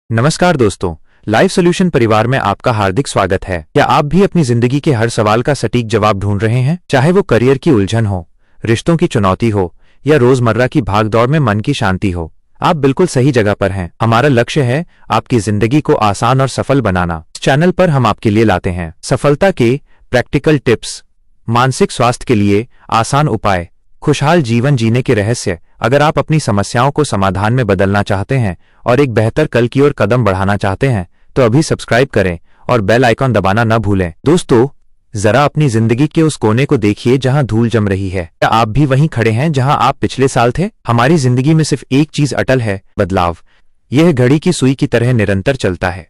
नमस्कार दोस्तों, live solution परिवार में आपका हार्दिक स्वागत है। क्या आप भी अपनी जिंदगी के हर सवाल का सटीक जवाब ढूंढ रहे हैं? चाहे वो करियर की उलझन हो, रिश्तों की चुनौती हो या रोजमर्रा की भागदौड़ में मन की शांति हो, आप बिल्कुल सही जगह पर हैं। हमारा लक्ष्य है आपकी जिंदगी को आसान और सफल बनाना। इस चैनल पर हम आपके लिए लाते हैं सफलता के प्रैक्टिकल टिप्स, मानसिक स्वास्थ्य के लिए आसान उपाय, खुशहाल जीवन जीने के रहस्य। अगर आप अपनी समस्याओं को समाधान में बदलना चाहते हैं और एक बेहतर कल की ओर कदम बढ़ाना चाहते हैं तो अभी सब्सक्राइब करें और बेल आइकॉन दबाना न भूलें। दोस्तों, जरा अपनी जिंदगी के उस कोने को देखिए जहां धूल जम रही है। क्या आप भी वहीं खड़े हैं जहां आप पिछले साल थे? हमारी जिंदगी में सिर्फ एक चीज अटल है, बदलाव। यह घड़ी की सुई की तरह निरंतर चलता है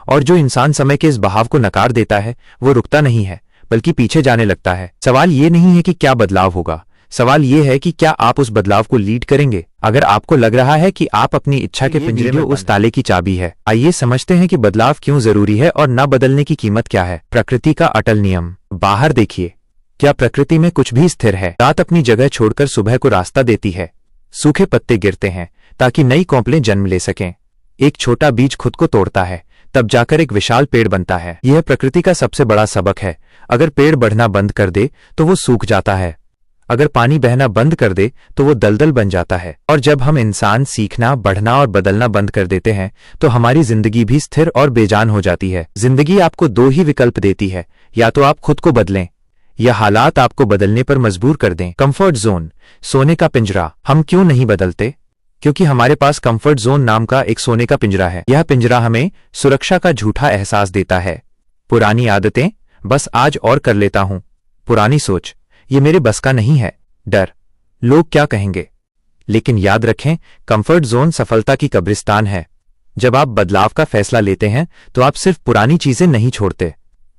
और जो इंसान समय के इस बहाव को नकार देता है वो रुकता नहीं है बल्कि पीछे जाने लगता है। सवाल ये नहीं है कि क्या बदलाव होगा, सवाल ये है कि क्या आप उस बदलाव को लीड करेंगे। अगर आपको लग रहा है कि आप अपनी इच्छा के पिंजरे में उस ताले की चाबी है, आइए समझते हैं कि बदलाव क्यों जरूरी है और न बदलने की कीमत क्या है। प्रकृति का अटल नियम। बाहर देखिए, क्या प्रकृति में कुछ भी स्थिर है? रात अपनी जगह छोड़कर सुबह को रास्ता देती है, सूखे पत्ते गिरते हैं ताकि नई कौपलें जन्म ले सकें। एक छोटा बीज खुद को तोड़ता है, तब जाकर एक विशाल पेड़ बनता है। यह प्रकृति का सबसे बड़ा सबक है। अगर पेड़ बढ़ना बंद कर दे तो वो सूख जाता है, अगर पानी बहना बंद कर दे तो वो दलदल बन जाता है। और जब हम इंसान सीखना, बढ़ना और बदलना बंद कर देते हैं तो हमारी जिंदगी भी स्थिर और बेजान हो जाती है। जिंदगी आपको दो ही विकल्प देती है, या तो आप खुद को बदलें या हालात आपको बदलने पर मजबूर कर दें। कंफर्ट जोन, सोने का पिंजरा। हम क्यों नहीं बदलते? क्योंकि हमारे पास कंफर्ट जोन नाम का एक सोने का पिंजरा है। यह पिंजरा हमें सुरक्षा का झूठा एहसास देता है। पुरानी आदतें, बस आज और कर लेता हूं। पुरानी सोच, ये मेरे बस का नहीं है। डर, लोग क्या कहेंगे। लेकिन याद रखें, कंफर्ट जोन सफलता की कब्रिस्तान है। जब आप बदलाव का फैसला लेते हैं तो आप सिर्फ पुरानी चीजें नहीं छोड़ते,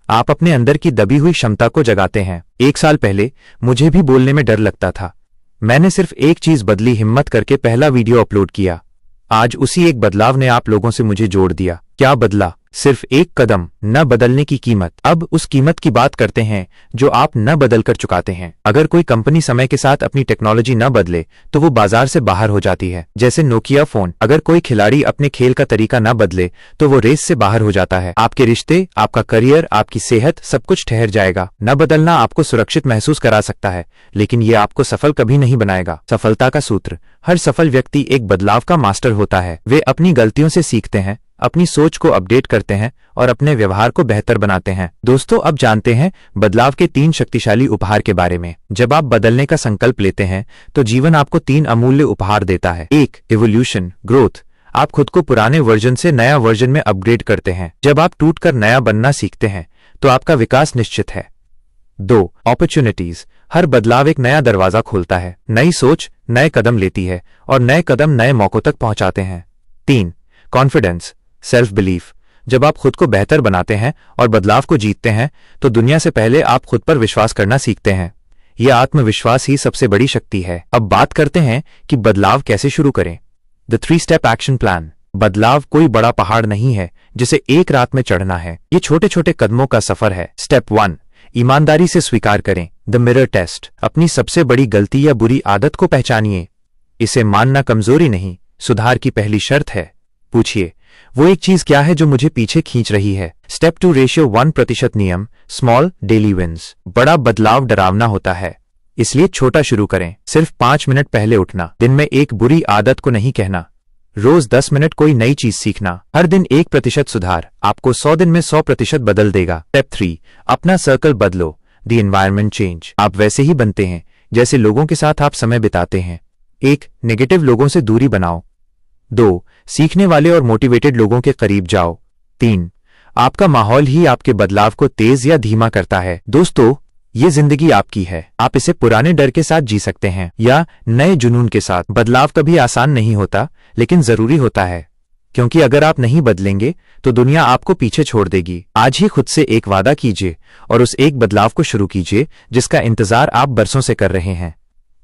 आप अपने अंदर की दबी हुई क्षमता को जगाते हैं। 1 साल पहले मुझे भी बोलने में डर लगता था। मैंने सिर्फ एक चीज बदली, हिम्मत करके पहला वीडियो अपलोड किया। आज उसी एक बदलाव ने आप लोगों से मुझे जोड़ दिया। क्या बदला? सिर्फ एक कदम। न बदलने की कीमत। अब उस कीमत की बात करते हैं जो आप न बदल कर चुकाते हैं। अगर कोई कंपनी समय के साथ अपनी टेक्नोलॉजी न बदले तो वो बाजार से बाहर हो जाती है, जैसे नोकिया फोन। अगर कोई खिलाड़ी अपने खेल का तरीका न बदले तो वो रेस से बाहर हो जाता है। आपके रिश्ते, आपका करियर, आपकी सेहत, सब कुछ ठहर जाएगा। न बदलना आपको सुरक्षित महसूस करा सकता है, लेकिन ये आपको सफल कभी नहीं बनाएगा। सफलता का सूत्र। हर सफल व्यक्ति एक बदलाव का मास्टर होता है। वे अपनी गलतियों से सीखते हैं, अपनी सोच को अपडेट करते हैं और अपने व्यवहार को बेहतर बनाते हैं। दोस्तों, अब जानते हैं बदलाव के 3 शक्तिशाली उपहार के बारे में। जब आप बदलने का संकल्प लेते हैं तो जीवन आपको 3 अमूल्य उपहार देता है। 1. Evolution, growth. आप खुद को पुराने वर्जन से नया वर्जन में अपग्रेड करते हैं। जब आप टूटकर नया बनना सीखते हैं तो आपका विकास निश्चित है। 2. अपॉर्चुनिटीज। हर बदलाव एक नया दरवाजा खोलता है। नई सोच नए कदम लेती है और नए कदम नए मौकों तक पहुंचाते हैं। 3. Confidence, self belief. जब आप खुद को बेहतर बनाते हैं और बदलाव को जीतते हैं तो दुनिया से पहले आप खुद पर विश्वास करना सीखते हैं। यह आत्मविश्वास ही सबसे बड़ी शक्ति है। अब बात करते हैं कि बदलाव कैसे शुरू करें। The 3 step action plan. बदलाव कोई बड़ा पहाड़ नहीं है जिसे एक रात में चढ़ना है, ये छोटे छोटे कदमों का सफर है। स्टेप 1, ईमानदारी से स्वीकार करें। The mirror test. अपनी सबसे बड़ी गलती या बुरी आदत को पहचानिए। इसे मानना कमजोरी नहीं, सुधार की पहली शर्त है। पूछिए, वो एक चीज क्या है जो मुझे पीछे खींच रही है। स्टेप 2, रेशियो 1% नियम। Small daily wins. बड़ा बदलाव डरावना होता है, इसलिए छोटा शुरू करें। सिर्फ 5 मिनट पहले उठना, दिन में एक बुरी आदत को नहीं कहना, रोज 10 मिनट कोई नई चीज सीखना, हर दिन 1% सुधार आपको 100 दिन में 100% बदल देगा। स्टेप 3, अपना सर्कल बदलो। The environment change. आप वैसे ही बनते हैं जैसे लोगों के साथ आप समय बिताते हैं। 1, नेगेटिव लोगों से दूरी बनाओ। 2, सीखने वाले और मोटिवेटेड लोगों के करीब जाओ। 3, आपका माहौल ही आपके बदलाव को तेज या धीमा करता है। दोस्तों, ये जिंदगी आपकी है। आप इसे पुराने डर के साथ जी सकते हैं या नए जुनून के साथ। बदलाव कभी आसान नहीं होता, लेकिन जरूरी होता है, क्योंकि अगर आप नहीं बदलेंगे तो दुनिया आपको पीछे छोड़ देगी। आज ही खुद से एक वादा कीजिए और उस एक बदलाव को शुरू कीजिए जिसका इंतजार आप बरसों से कर रहे हैं।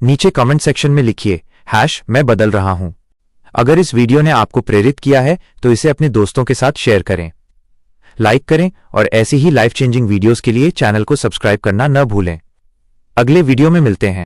नीचे कमेंट सेक्शन में लिखिए #मैं बदल रहा हूं। अगर इस वीडियो ने आपको प्रेरित किया है तो इसे अपने दोस्तों के साथ शेयर करें, लाइक करें और ऐसी ही लाइफ चेंजिंग वीडियोस के लिए चैनल को सब्सक्राइब करना न भूलें। अगले वीडियो में मिलते हैं।